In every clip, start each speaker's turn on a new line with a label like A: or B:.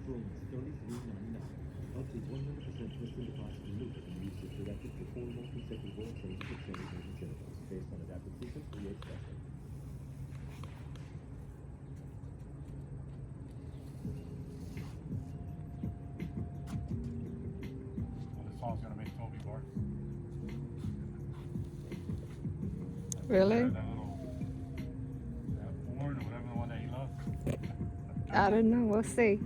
A: from $33.99 up to 100% instant deposit removal and use this directed for 4 more consecutive oil changes with Chevy and Genesis based on adaptive sequence creates special.
B: Well, this song's gonna make Toby bark.
C: Really?
B: That little horn or whatever the one that he loves.
C: I don't know. We'll see.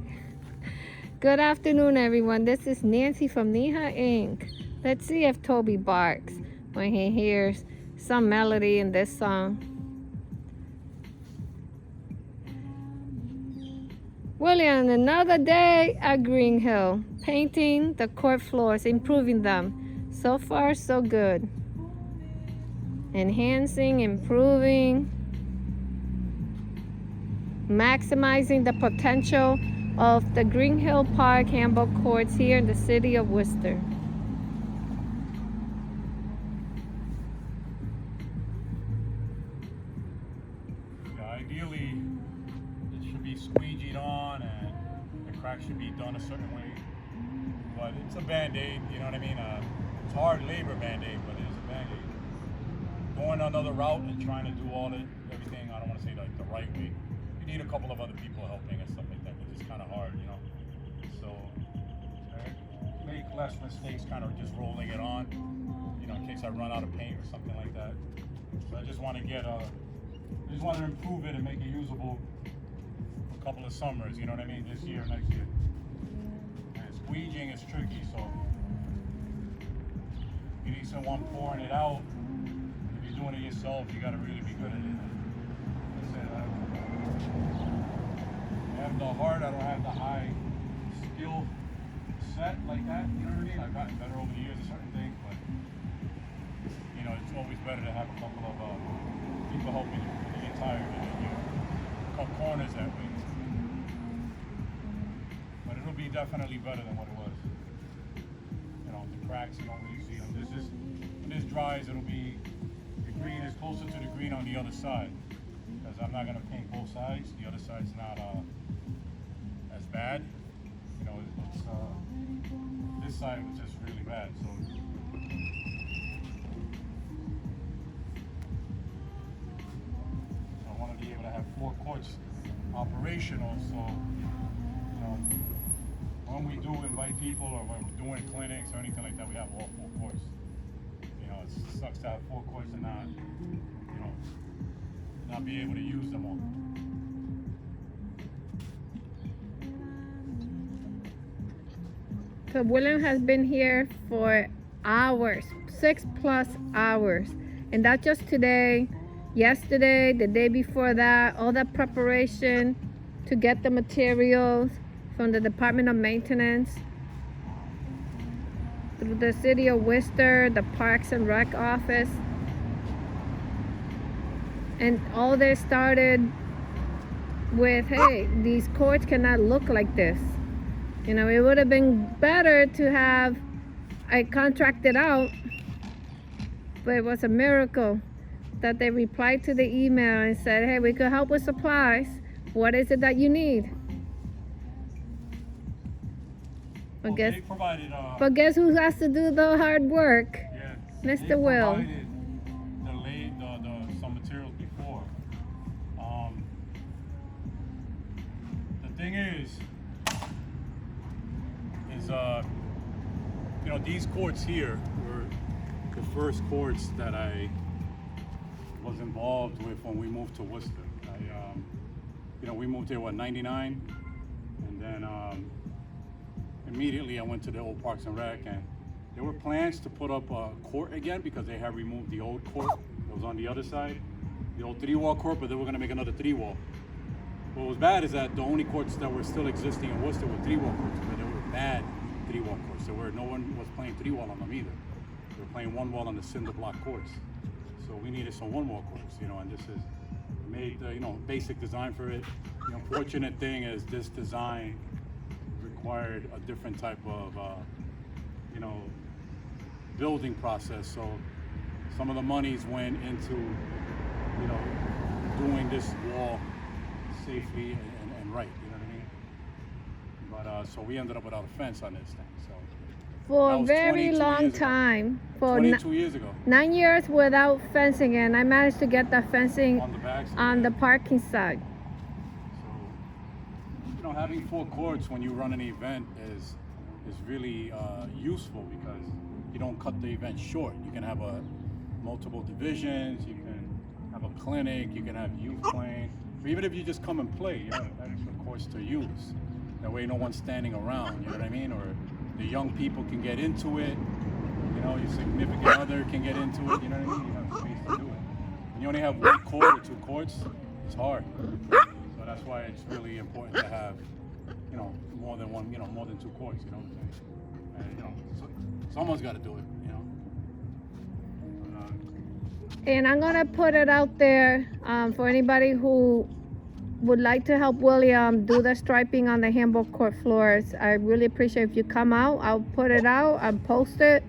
C: Good afternoon, everyone. This is Nancy from Neha Inc. Let's see if Toby barks when he hears some melody in this song. William, another day at Green Hill, painting the court floors, improving them. So far, so good. Enhancing, improving, maximizing the potential of the Green Hill Park handball courts here in the city of Worcester.
B: Yeah, ideally, it should be squeegeed on and the crack should be done a certain way. But it's a band-aid, you know what I mean? It's hard labor band-aid, but it is a band-aid. Going another route and trying to do everything, I don't want to say like the right way. You need a couple of other people helping and stuff like that, because it's kind of hard, you know? So, make less mistakes kind of just rolling it on, you know, in case I run out of paint or something like that. So I just want to improve it and make it usable for a couple of summers, you know what I mean, this year, next year. And squeegeeing is tricky, so you need someone pouring it out. If you're doing it yourself, you got to really be good at it. I have the heart, I don't have the high skill set like that, you know what I mean? I've gotten better over the years at certain things, but you know, it's always better to have a couple of people helping you when you get tired and you cut corners that way. But it'll be definitely better than what it was. You know, the cracks, you don't really see them. When this dries, it'll be, the green is closer to the green on the other side. Because I'm not going to paint both sides. The other side's not as bad. You know, this side was just really bad. So I want to be able to have 4 courts operational. So, you know, when we do invite people or when we're doing clinics or anything like that, we have all 4 courts. You know, it sucks to have 4 courts and not, you know, not be able to use them all.
C: So William has been here for hours, 6+ hours. And that's just today, yesterday, the day before that, all that preparation to get the materials from the Department of Maintenance, through the city of Worcester, the Parks and Rec office. And all this started with, hey, these courts cannot look like this. You know, it would have been better to have I contracted out, but it was a miracle that they replied to the email and said, hey, we could help with supplies. What is it that you need? But,
B: Well, they provided,
C: but guess who has to do the hard work?
B: yeah,
C: Mr. Will.
B: Some materials before. The thing is you know, these courts here were the first courts that I was involved with when we moved to Worcester. You know, we moved here, what, 99? And then immediately I went to the old Parks and Rec, and there were plans to put up a court again because they had removed the old court that was on the other side, the old 3-wall court, but they were going to make another 3-wall. What was bad is that the only courts that were still existing in Worcester were 3-wall courts, but they were bad 3-wall courts. No one was playing 3-wall on them either. They were playing 1-wall on the cinder block courts. So we needed some 1-wall courts, you know, and this is made, you know, basic design for it. The unfortunate thing is this design required a different type of, you know, building process. So some of the monies went into, you know, doing this wall safely and right, you know what I mean? But so we ended up without a fence on this thing. So
C: For
B: That
C: a
B: was
C: very
B: 22
C: long
B: years ago.
C: time. For
B: 22 years ago
C: 9 years without fencing, and I managed to get the fencing
B: on the back.
C: on the parking side.
B: So having 4 courts when you run an event is really useful because you don't cut the event short. You can have multiple divisions. You can have a clinic. You can have youth playing. Or even if you just come and play, you have extra courts to use. That way, no one's standing around. You know what I mean? Or the young people can get into it. Your significant other can get into it. You know what I mean? You have space to do it. When you only have 1 court or 2 courts, it's hard. So that's why it's really important to have, more than 1, more than 2 courts. You know what I'm saying? And, someone's got to do it.
C: And I'm gonna put it out there for anybody who would like to help William do the striping on the handball court floors. I really appreciate if you come out. I'll put it out. I'll post it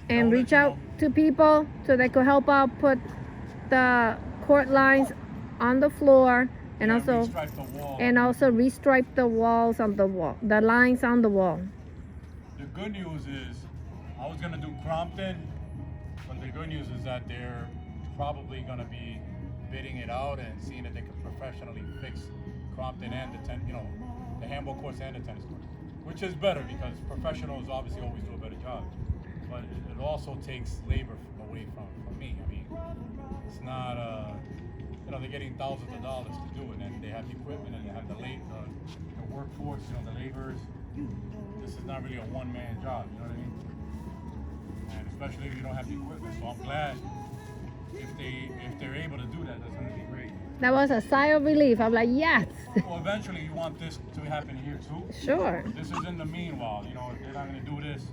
C: and reach out to people so they could help out put the court lines on the floor and also
B: restripe the wall.
C: restripe the walls on the wall, the lines on the wall.
B: The good news is I was gonna do Crompton, but the good news is that they're probably gonna be bidding it out and seeing if they can professionally fix Crompton and the handball courts and the tennis courts, which is better because professionals obviously always do a better job. But it also takes labor away from me. I mean, it's not they're getting thousands of dollars to do it, and they have the equipment and they have the workforce, the laborers. This is not really a one-man job, you know what I mean? And especially if you don't have the equipment. So I'm glad if they're able to do that, that's gonna be great.
C: That was a sigh of relief. I'm like, yes.
B: Well, eventually you want this to happen here too.
C: Sure.
B: This is in the meanwhile, if they're not gonna do this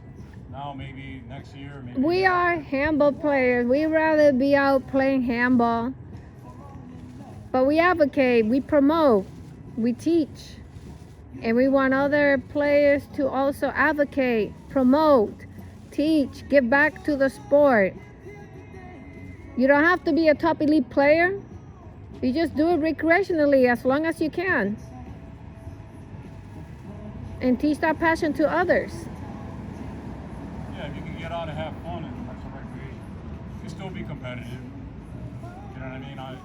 B: now, maybe next year, maybe.
C: We are handball players. We'd rather be out playing handball. But we advocate, we promote, we teach. And we want other players to also advocate, promote, teach, give back to the sport. You don't have to be a top elite player. You just do it recreationally as long as you can. And teach that passion to others.
B: Yeah, if you can get out and have fun and have some recreation, you can still be competitive. You know what I mean? I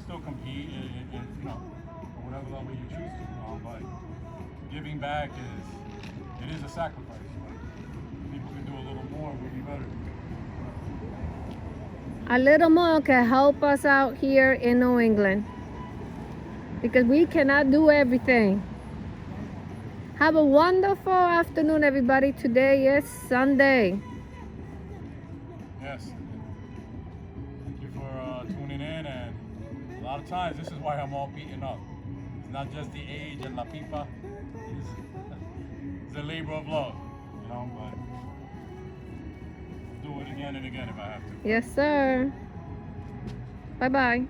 B: still compete in whatever level you choose to. But giving back is a sacrifice. But people can do a little more, would be better.
C: A little more can help us out here in New England because we cannot do everything. Have a wonderful afternoon, everybody. Today is Sunday.
B: Yes. Thank you for tuning in. And a lot of times, this is why I'm all beaten up. It's not just the age and la pipa. It's a labor of love, but I'll do it again and again if I have to.
C: Yes, sir. Bye-bye.